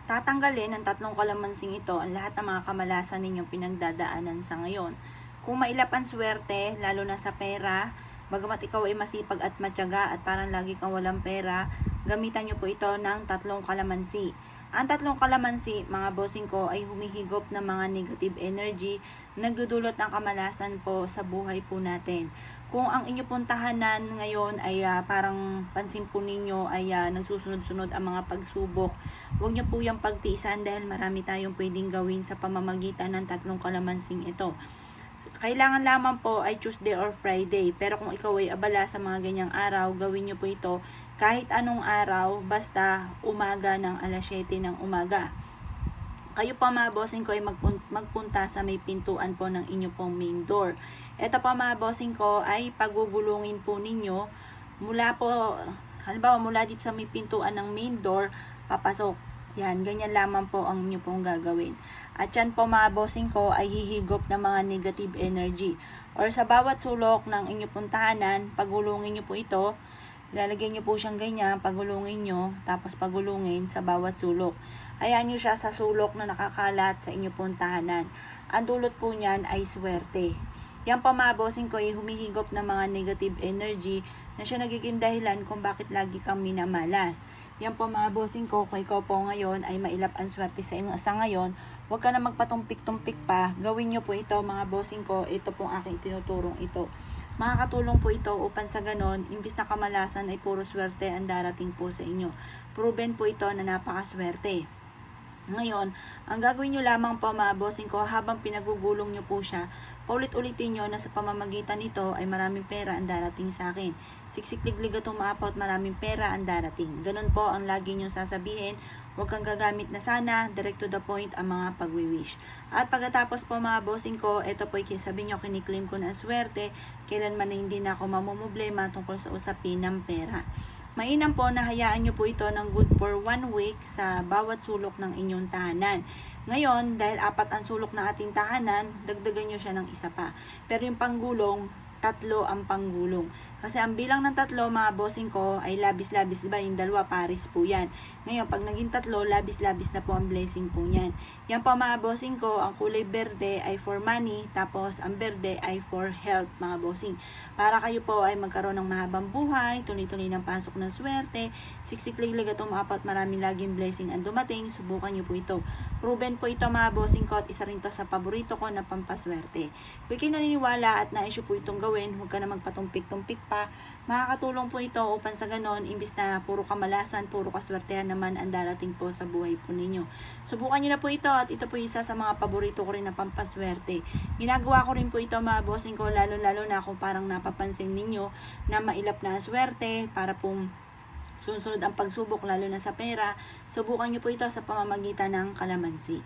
Tatanggalin ng tatlong kalamansing ito ang lahat ng mga kamalasan ninyong pinagdadaanan sa ngayon. Kung mailap ang swerte, lalo na sa pera, bagamat ikaw ay masipag at matyaga at parang lagi kang walang pera, gamitan nyo po ito ng tatlong kalamansi. Ang tatlong kalamansi, mga bossing ko, ay humihigop ng mga negative energy, nagdudulot ng kamalasan po sa buhay po natin. Kung ang inyo pong tahanan ngayon ay parang pansin po ninyo ay nagsusunod-sunod ang mga pagsubok, huwag nyo po yung pagtiisan dahil marami tayong pwedeng gawin sa pamamagitan ng tatlong kalamansing ito. Kailangan lamang po ay Tuesday or Friday, pero kung ikaw ay abala sa mga ganyang araw, gawin nyo po ito kahit anong araw, basta umaga ng alas 7 ng umaga. Kayo pa mga bossing ko ay magpunta sa may pintuan po ng inyo pong main door. Ito pa mga bossing ko ay pagugulungin po ninyo mula po, halimbawa mula dito sa may pintuan ng main door, papasok. Yan, ganyan lamang po ang inyo pong gagawin. At yan po mga bossing ko ay hihigop ng mga negative energy. Or sa bawat sulok ng inyo pong tahanan, pagulungin nyo po ito, lalagyan nyo po siyang ganyan, pagulungin nyo, tapos pagulungin sa bawat sulok. Ayan nyo siya sa sulok na nakakalat sa inyo pong tahanan. Ang dulot po niyan ay swerte. Yan pa mga bossing ko ay humihigop ng mga negative energy na siya nagiging dahilan kung bakit lagi kang minamalas. Yan po mga bossing ko, kung ikaw po ngayon ay mailap ang swerte sa inyo sa ngayon, huwag ka na magpatumpik-tumpik pa. Gawin nyo po ito mga bossing ko, ito pong aking tinuturong ito. Makakatulong po ito upang sa ganon, imbis na kamalasan ay puro swerte ang darating po sa inyo. Proven po ito na napakaswerte. Ngayon, ang gagawin nyo lamang po mga bossing ko habang pinagugulong nyo po siya, paulit-ulitin nyo na sa pamamagitan nito ay maraming pera ang darating sa akin. Siksik-liglig at umaapaw at maraming pera ang darating. Ganon po ang lagi nyo sasabihin. Huwag kang gagamit na sana, direct to the point ang mga pagwi-wish. At pagkatapos po mga bossing ko, ito po sabi nyo, kiniklaim ko na swerte, kailanman na hindi na ako mamumblema tungkol sa usapin ng pera. Mainam po na hayaan nyo po ito ng good for 1 week sa bawat sulok ng inyong tahanan. Ngayon, dahil 4 ang sulok ng ating tahanan, dagdagan nyo siya ng isa pa. Pero yung panggulong, 3 ang panggulong. Kasi ang bilang ng 3, mga bossing ko, ay labis-labis, diba? Yung 2, pares po yan. Ngayon, pag naging 3, labis-labis na po ang blessing po yan. Yan po mga bossing ko, ang kulay berde ay for money, tapos ang berde ay for health, mga bossing. Para kayo po ay magkaroon ng mahabang buhay, tuloy-tuloy ng pasok ng swerte, siksik-liglig at umaapat, maraming laging blessing ang dumating, subukan nyo po ito. Proven po ito mga bossing ko at isa rin to sa paborito ko na pampaswerte. Kung kayo naniniwala at na-issue po itong gawin, huwag ka na magpatumpik-tumpik pa. Makakatulong po ito upang sa ganon, imbis na puro kamalasan, puro kaswertehan naman ang darating po sa buhay po ninyo. Subukan nyo na po ito at ito po isa sa mga paborito ko rin na pampaswerte. Ginagawa ko rin po ito mga bossing ko, lalo-lalo na kung parang napapansin ninyo na mailap na swerte para pong susunod ang pagsubok lalo na sa pera. Subukan nyo po ito sa pamamagitan ng kalamansi.